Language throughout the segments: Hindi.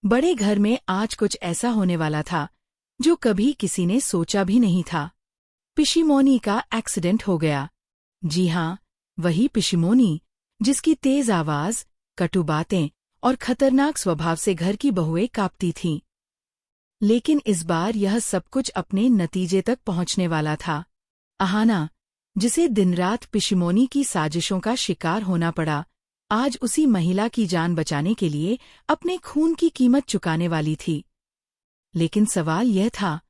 बड़े घर में आज कुछ ऐसा होने वाला था जो कभी किसी ने सोचा भी नहीं था। पिशिमोनी का एक्सीडेंट हो गया। जी हाँ, वही पिशिमोनी जिसकी तेज आवाज, कटु बातें और खतरनाक स्वभाव से घर की बहुएं कांपती थीं। लेकिन इस बार यह सब कुछ अपने नतीजे तक पहुंचने वाला था। अहाना, जिसे दिनरात पिशिमोनी की साजिशों का शिकार होना पड़ा, आज उसी महिला की जान बचाने के लिए अपने खून की कीमत चुकाने वाली थी। लेकिन सवाल यह था,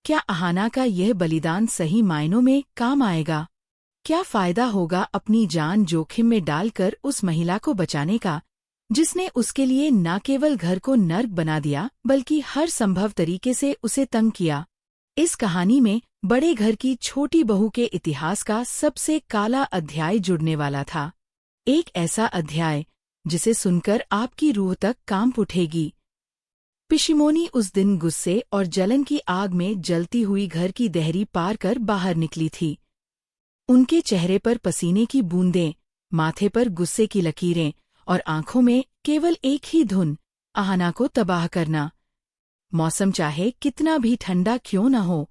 क्या अहाना का यह बलिदान सही मायनों में काम आएगा? क्या फायदा होगा अपनी जान जोखिम में डालकर उस महिला को बचाने का, जिसने उसके लिए न केवल घर को नर्क बना दिया बल्कि हर संभव तरीके से उसे तंग किया? इस कहानी में बड़े घर की छोटी बहू के इतिहास का सबसे काला अध्याय जुड़ने वाला था। एक ऐसा अध्याय जिसे सुनकर आपकी रूह तक कांप उठेगी। पिशिमोनी उस दिन गुस्से और जलन की आग में जलती हुई घर की देहरी पार कर बाहर निकली थी। उनके चेहरे पर पसीने की बूंदें, माथे पर गुस्से की लकीरें और आंखों में केवल एक ही धुन, अहाना को तबाह करना। मौसम चाहे कितना भी ठंडा क्यों न हो,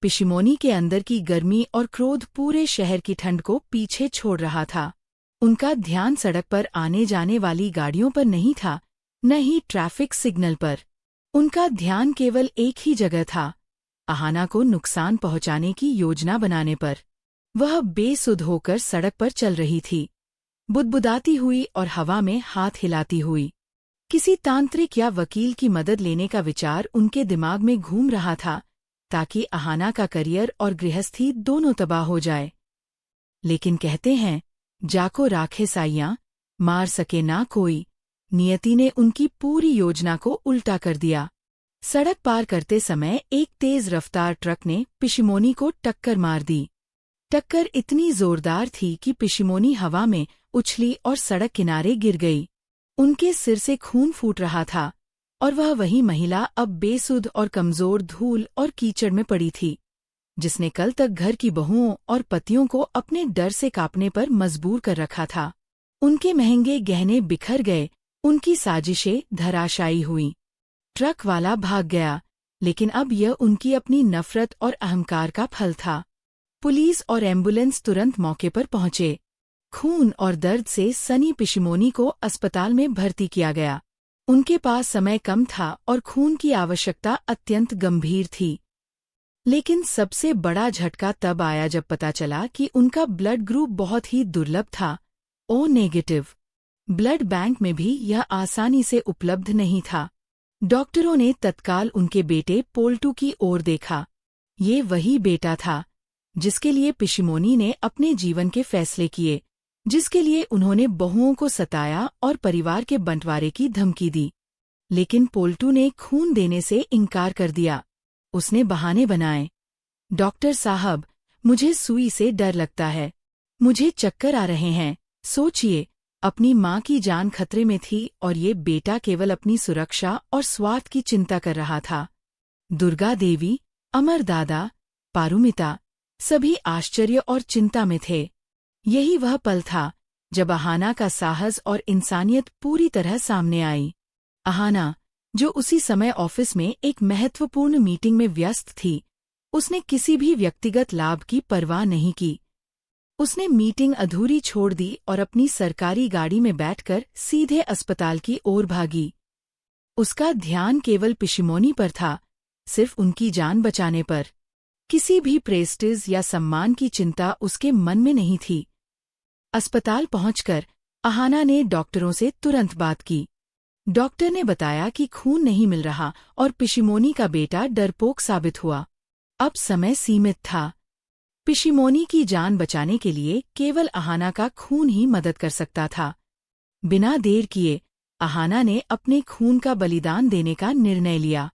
पिशिमोनी के अंदर की गर्मी और क्रोध पूरे शहर की ठंड को पीछे छोड़ रहा था। उनका ध्यान सड़क पर आने जाने वाली गाड़ियों पर नहीं था, न ही ट्रैफिक सिग्नल पर। उनका ध्यान केवल एक ही जगह था, अहाना को नुकसान पहुंचाने की योजना बनाने पर। वह बेसुध होकर सड़क पर चल रही थी, बुदबुदाती हुई और हवा में हाथ हिलाती हुई। किसी तांत्रिक या वकील की मदद लेने का विचार उनके दिमाग में घूम रहा था, ताकि अहाना का करियर और गृहस्थी दोनों तबाह हो जाए। लेकिन कहते हैं, जाको राखे साइयां, मार सके ना कोई। नियति ने उनकी पूरी योजना को उल्टा कर दिया। सड़क पार करते समय एक तेज रफ्तार ट्रक ने पिशिमोनी को टक्कर मार दी। टक्कर इतनी जोरदार थी कि पिशिमोनी हवा में उछली और सड़क किनारे गिर गई। उनके सिर से खून फूट रहा था और वह वही महिला अब बेसुध और कमजोर धूल और कीचड़ में पड़ी थी, जिसने कल तक घर की बहुओं और पतियों को अपने डर से कांपने पर मजबूर कर रखा था। उनके महंगे गहने बिखर गए, उनकी साजिशें धराशायी हुईं। ट्रक वाला भाग गया, लेकिन अब यह उनकी अपनी नफरत और अहंकार का फल था। पुलिस और एम्बुलेंस तुरंत मौके पर पहुंचे। खून और दर्द से सनी पिशिमोनी को अस्पताल में भर्ती किया गया। उनके पास समय कम था और खून की आवश्यकता अत्यंत गंभीर थी। लेकिन सबसे बड़ा झटका तब आया जब पता चला कि उनका ब्लड ग्रुप बहुत ही दुर्लभ था, ओ नेगेटिव। ब्लड बैंक में भी यह आसानी से उपलब्ध नहीं था। डॉक्टरों ने तत्काल उनके बेटे पोल्टू की ओर देखा। ये वही बेटा था जिसके लिए पिशिमोनी ने अपने जीवन के फैसले किए, जिसके लिए उन्होंने बहुओं को सताया और परिवार के बंटवारे की धमकी दी। लेकिन पोल्टू ने खून देने से इनकार कर दिया। उसने बहाने बनाए। डॉक्टर साहब, मुझे सुई से डर लगता है, मुझे चक्कर आ रहे हैं। सोचिए, अपनी माँ की जान खतरे में थी और ये बेटा केवल अपनी सुरक्षा और स्वार्थ की चिंता कर रहा था। दुर्गा देवी, अमर दादा, पारुमिता, सभी आश्चर्य और चिंता में थे। यही वह पल था जब अहाना का साहस और इंसानियत पूरी तरह सामने आई। अहाना, जो उसी समय ऑफिस में एक महत्वपूर्ण मीटिंग में व्यस्त थी, उसने किसी भी व्यक्तिगत लाभ की परवाह नहीं की। उसने मीटिंग अधूरी छोड़ दी और अपनी सरकारी गाड़ी में बैठकर सीधे अस्पताल की ओर भागी। उसका ध्यान केवल पिशिमोनी पर था, सिर्फ उनकी जान बचाने पर। किसी भी प्रेस्टीज या सम्मान की चिंता उसके मन में नहीं थी। अस्पताल पहुंचकर अहाना ने डॉक्टरों से तुरंत बात की। डॉक्टर ने बताया कि खून नहीं मिल रहा और पिशिमोनी का बेटा डरपोक साबित हुआ। अब समय सीमित था। पिशिमोनी की जान बचाने के लिए केवल अहाना का खून ही मदद कर सकता था। बिना देर किए अहाना ने अपने खून का बलिदान देने का निर्णय लिया।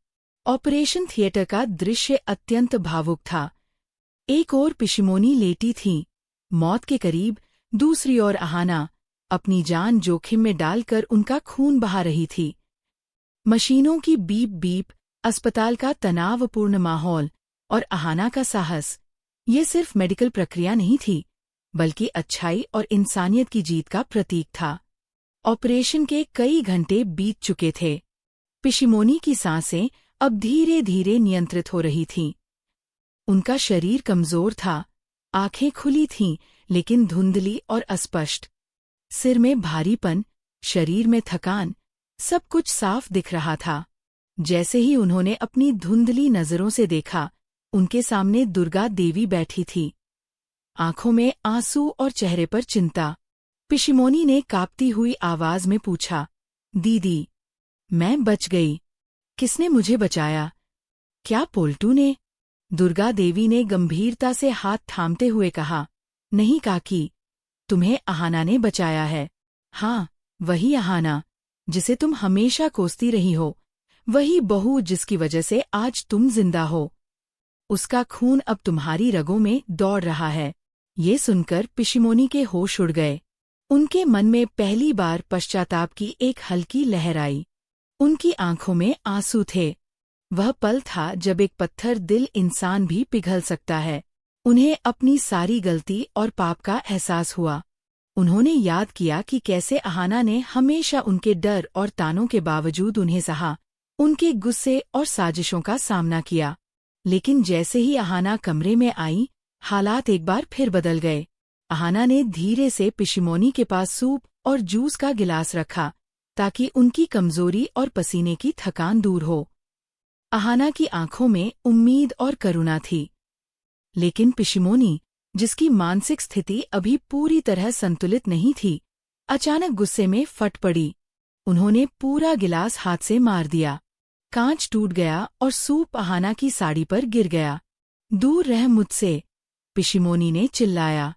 ऑपरेशन थिएटर का दृश्य अत्यंत भावुक था। एक ओर पिशिमोनी लेटी थी, मौत के करीब, दूसरी ओर अहाना, अपनी जान जोखिम में डालकर उनका खून बहा रही थी। मशीनों की बीप बीप, अस्पताल का तनावपूर्ण माहौल और अहाना का साहस, ये सिर्फ मेडिकल प्रक्रिया नहीं थी, बल्कि अच्छाई और इंसानियत की जीत का प्रतीक था। ऑपरेशन के कई घंटे बीत चुके थे। पिशिमोनी की सांसें अब धीरे धीरे नियंत्रित हो रही थीं। उनका शरीर कमजोर था, आंखें खुली थीं लेकिन धुंधली और अस्पष्ट। सिर में भारीपन, शरीर में थकान, सब कुछ साफ दिख रहा था। जैसे ही उन्होंने अपनी धुंधली नजरों से देखा, उनके सामने दुर्गा देवी बैठी थी, आंखों में आंसू और चेहरे पर चिंता। पिशिमोनी ने कांपती हुई आवाज में पूछा, दीदी, मैं बच गई। किसने मुझे बचाया? क्या पोल्टू ने? दुर्गा देवी ने गंभीरता से हाथ थामते हुए कहा, नहीं काकी, तुम्हें अहाना ने बचाया है। हाँ, वही अहाना जिसे तुम हमेशा कोसती रही हो, वही बहू जिसकी वजह से आज तुम जिंदा हो। उसका खून अब तुम्हारी रगों में दौड़ रहा है। ये सुनकर पिशिमोनी के होश उड़ गए। उनके मन में पहली बार पश्चाताप की एक हल्की लहर आई। उनकी आंखों में आंसू थे। वह पल था जब एक पत्थर दिल इंसान भी पिघल सकता है। उन्हें अपनी सारी गलती और पाप का एहसास हुआ। उन्होंने याद किया कि कैसे अहाना ने हमेशा उनके डर और तानों के बावजूद उन्हें सहा, उनके गुस्से और साजिशों का सामना किया। लेकिन जैसे ही अहाना कमरे में आई, हालात एक बार फिर बदल गए। अहाना ने धीरे से पिशिमोनी के पास सूप और जूस का गिलास रखा ताकि उनकी कमजोरी और पसीने की थकान दूर हो। अहाना की आंखों में उम्मीद और करुणा थी। लेकिन पिशिमोनी, जिसकी मानसिक स्थिति अभी पूरी तरह संतुलित नहीं थी, अचानक गुस्से में फट पड़ी। उन्होंने पूरा गिलास हाथ से मार दिया। कांच टूट गया और सूप अहाना की साड़ी पर गिर गया। दूर रह मुझसे, पिशिमोनी ने चिल्लाया।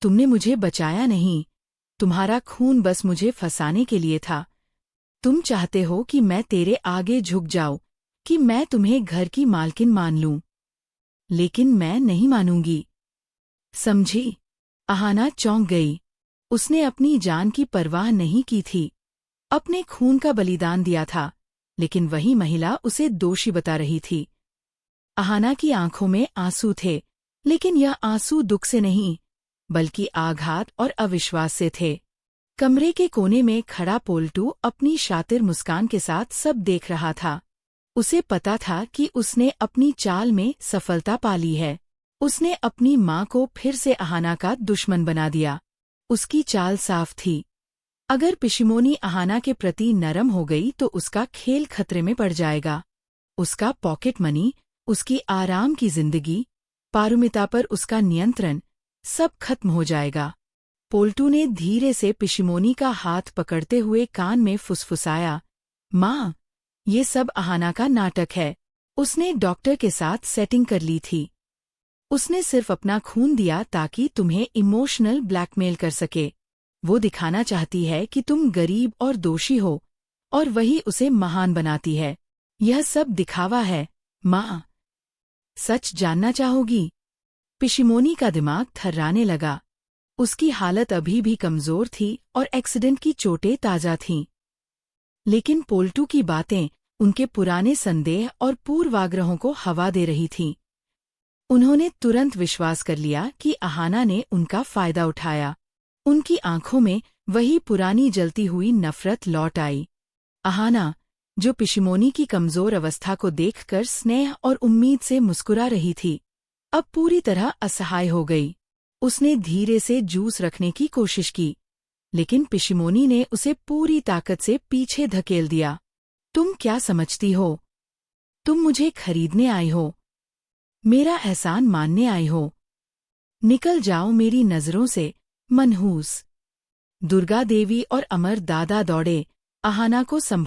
तुमने मुझे बचाया नहीं। तुम्हारा खून बस मुझे फंसाने के लिए था। तुम चाहते हो कि मैं तेरे आगे झुक जाऊं, कि मैं तुम्हें घर की मालकिन मान लूं। लेकिन मैं नहीं मानूंगी। समझी? अहाना चौंक गई। उसने अपनी जान की परवाह नहीं की थी, अपने खून का बलिदान दिया था, लेकिन वही महिला उसे दोषी बता रही थी। अहाना की आंखों में आंसू थे, लेकिन यह आंसू दुख से नहीं, बल्कि आघात और अविश्वास से थे। कमरे के कोने में खड़ा पोल्टू अपनी शातिर मुस्कान के साथ सब देख रहा था। उसे पता था कि उसने अपनी चाल में सफलता पा ली है। उसने अपनी माँ को फिर से अहाना का दुश्मन बना दिया। उसकी चाल साफ थी। अगर पिशिमोनी अहाना के प्रति नरम हो गई तो उसका खेल खतरे में पड़ जाएगा। उसका पॉकेट मनी, उसकी आराम की जिंदगी, पारुमिता पर उसका नियंत्रण, सब खत्म हो जाएगा। पोल्टू ने धीरे से पिशिमोनी का हाथ पकड़ते हुए कान में फुसफुसाया, माँ, ये सब अहाना का नाटक है। उसने डॉक्टर के साथ सेटिंग कर ली थी। उसने सिर्फ अपना खून दिया ताकि तुम्हें इमोशनल ब्लैकमेल कर सके। वो दिखाना चाहती है कि तुम गरीब और दोषी हो, और वही उसे महान बनाती है। यह सब दिखावा है, माँ। सच जानना चाहोगी? पिशिमोनी का दिमाग थर्राने लगा। उसकी हालत अभी भी कमजोर थी और एक्सीडेंट की चोटें ताजा थीं। लेकिन पोल्टू की बातें उनके पुराने संदेह और पूर्वाग्रहों को हवा दे रही थीं। उन्होंने तुरंत विश्वास कर लिया कि अहाना ने उनका फायदा उठाया। उनकी आंखों में वही पुरानी जलती हुई नफरत लौट आई। अहाना, जो पिशिमोनी की कमजोर अवस्था को देखकर स्नेह और उम्मीद से मुस्कुरा रही थी, अब पूरी तरह असहाय हो गई। उसने धीरे से जूस रखने की कोशिश की, लेकिन पिशिमोनी ने उसे पूरी ताकत से पीछे धकेल दिया। तुम क्या समझती हो? तुम मुझे खरीदने आई हो, मेरा एहसान मानने आई हो। निकल जाओ मेरी नजरों से, मनहूस। दुर्गा देवी और अमर दादा दौड़े, अहाना को संभाल